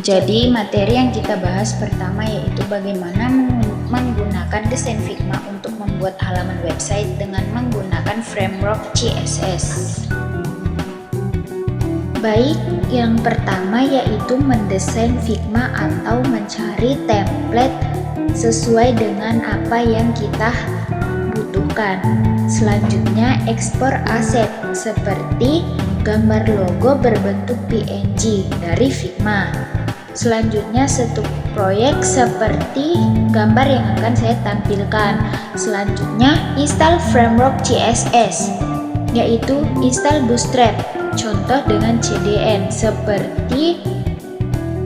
Jadi materi yang kita bahas pertama yaitu bagaimana menggunakan desain Figma untuk membuat halaman website dengan menggunakan framework CSS. Baik, yang pertama yaitu mendesain Figma atau mencari template sesuai dengan apa yang kita butuhkan. Selanjutnya, ekspor aset seperti gambar logo berbentuk PNG dari Figma. Selanjutnya, setup proyek seperti gambar yang akan saya tampilkan. Selanjutnya, install framework CSS, yaitu install Bootstrap, contoh dengan CDN, seperti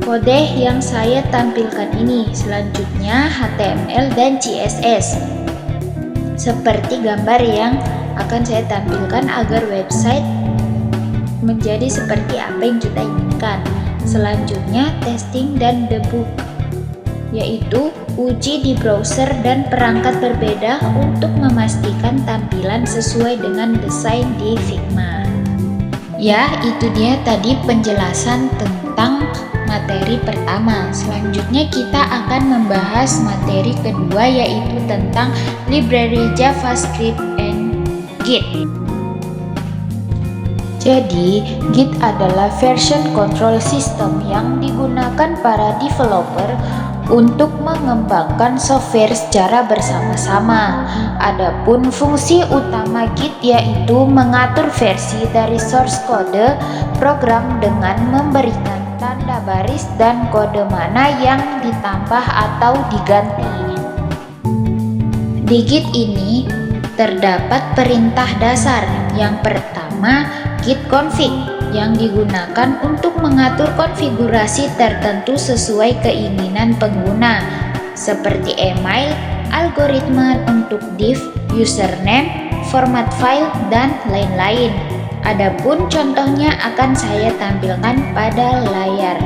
kode yang saya tampilkan ini. Selanjutnya, HTML dan CSS, seperti gambar yang akan saya tampilkan agar website menjadi seperti apa yang kita inginkan. Selanjutnya, testing dan debug, yaitu uji di browser dan perangkat berbeda untuk memastikan tampilan sesuai dengan desain di Figma. Ya, itu dia tadi penjelasan tentang materi pertama. Selanjutnya kita akan membahas materi kedua, yaitu tentang library JavaScript and Git. Jadi, Git adalah version control system yang digunakan para developer untuk mengembangkan software secara bersama-sama. Adapun fungsi utama Git yaitu mengatur versi dari source kode program dengan memberikan tanda baris dan kode mana yang ditambah atau diganti. Di Git ini terdapat perintah dasar. Yang pertama, git config yang digunakan untuk mengatur konfigurasi tertentu sesuai keinginan pengguna, seperti email, algoritma untuk div, username, format file, dan lain-lain. Adapun contohnya akan saya tampilkan pada layar.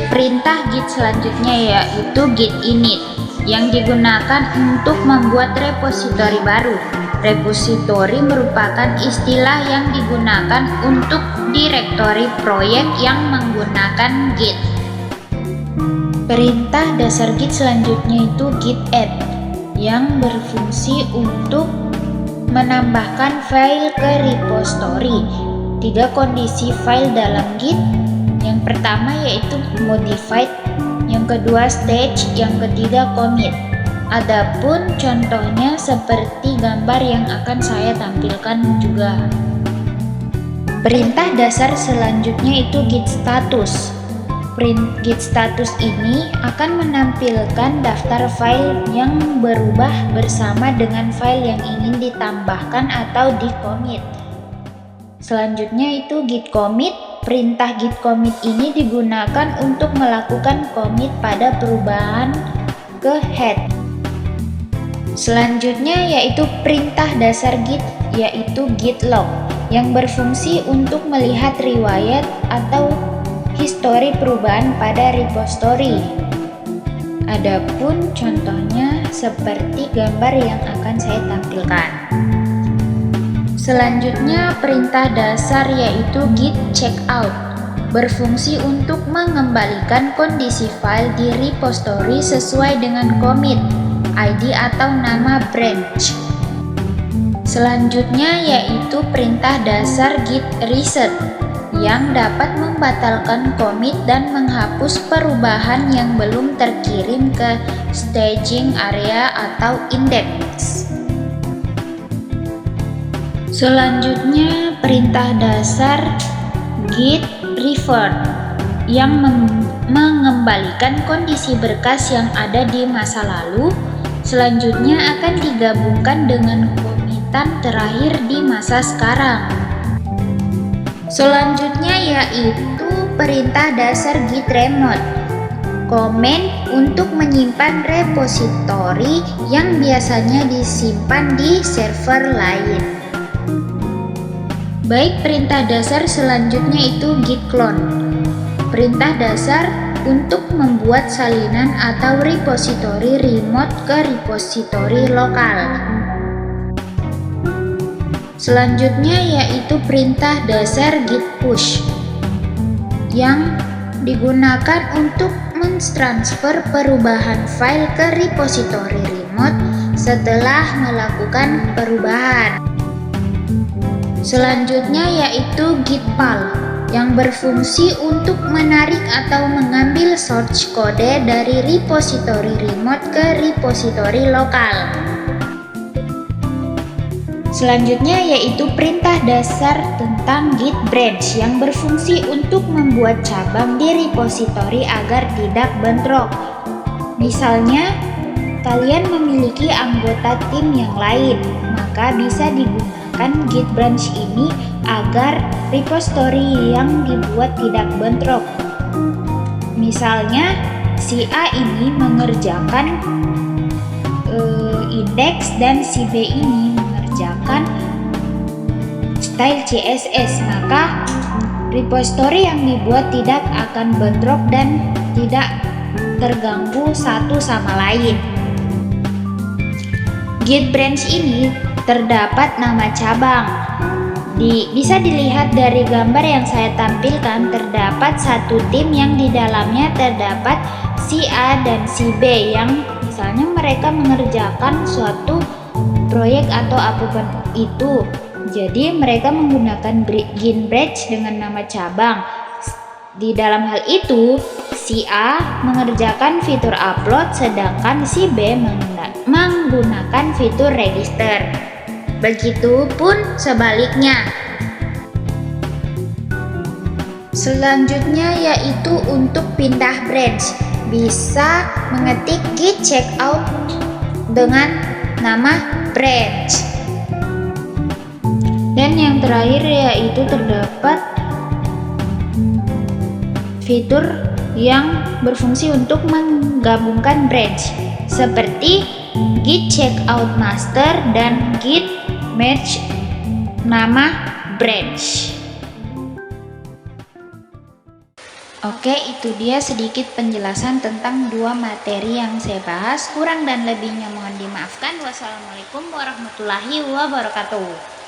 Perintah Git selanjutnya yaitu git init yang digunakan untuk membuat repositori baru. Repositori merupakan istilah yang digunakan untuk direktori proyek yang menggunakan Git. Perintah dasar Git selanjutnya itu git add yang berfungsi untuk menambahkan file ke repository. 3 kondisi file dalam Git. Yang pertama yaitu modified, yang kedua stage, yang ketiga commit. Adapun contohnya seperti gambar yang akan saya tampilkan juga. Perintah dasar selanjutnya itu git status. Git status ini akan menampilkan daftar file yang berubah bersama dengan file yang ingin ditambahkan atau di-commit. Selanjutnya itu git commit. Perintah git commit ini digunakan untuk melakukan commit pada perubahan ke head. Selanjutnya yaitu perintah dasar Git, yaitu git log yang berfungsi untuk melihat riwayat atau histori perubahan pada repository. Adapun contohnya seperti gambar yang akan saya tampilkan. Selanjutnya perintah dasar yaitu git checkout, berfungsi untuk mengembalikan kondisi file di repository sesuai dengan commit, ID atau nama branch. Selanjutnya yaitu perintah dasar git reset yang dapat membatalkan commit dan menghapus perubahan yang belum terkirim ke staging area atau index. Selanjutnya perintah dasar git revert yang mengembalikan kondisi berkas yang ada di masa lalu. Selanjutnya akan digabungkan dengan komitan terakhir di masa sekarang. Selanjutnya yaitu perintah dasar git remote, command untuk menyimpan repositori yang biasanya disimpan di server lain. Baik, perintah dasar selanjutnya itu git clone. Perintah dasar untuk membuat salinan atau repositori remote ke repositori lokal. Selanjutnya yaitu perintah dasar git push yang digunakan untuk mentransfer perubahan file ke repository remote setelah melakukan perubahan. Selanjutnya yaitu git pull yang berfungsi untuk menarik atau mengambil source kode dari repository remote ke repository lokal. Selanjutnya yaitu perintah dasar tentang git branch yang berfungsi untuk membuat cabang di repository agar tidak bentrok. Misalnya, kalian memiliki anggota tim yang lain, maka bisa digunakan git branch ini agar repository yang dibuat tidak bentrok. Misalnya, si A ini mengerjakan index dan si B ini mengerjakan style CSS, maka repository yang dibuat tidak akan bentrok dan tidak terganggu satu sama lain. Git branch ini terdapat nama cabang. Bisa dilihat dari gambar yang saya tampilkan, terdapat satu tim yang di dalamnya terdapat si A dan si B yang misalnya mereka mengerjakan suatu proyek atau apapun itu. Jadi mereka menggunakan git branch dengan nama cabang. Di dalam hal itu, si A mengerjakan fitur upload sedangkan si B menggunakan fitur register. Begitupun sebaliknya. Selanjutnya yaitu untuk pindah branch. Bisa mengetik git checkout dengan nama branch. Dan yang terakhir yaitu terdapat fitur yang berfungsi untuk menggabungkan branch seperti git checkout master dan git merge nama branch. Oke, itu dia sedikit penjelasan tentang dua materi yang saya bahas. Kurang dan lebihnya mohon dimaafkan. Wassalamualaikum warahmatullahi wabarakatuh.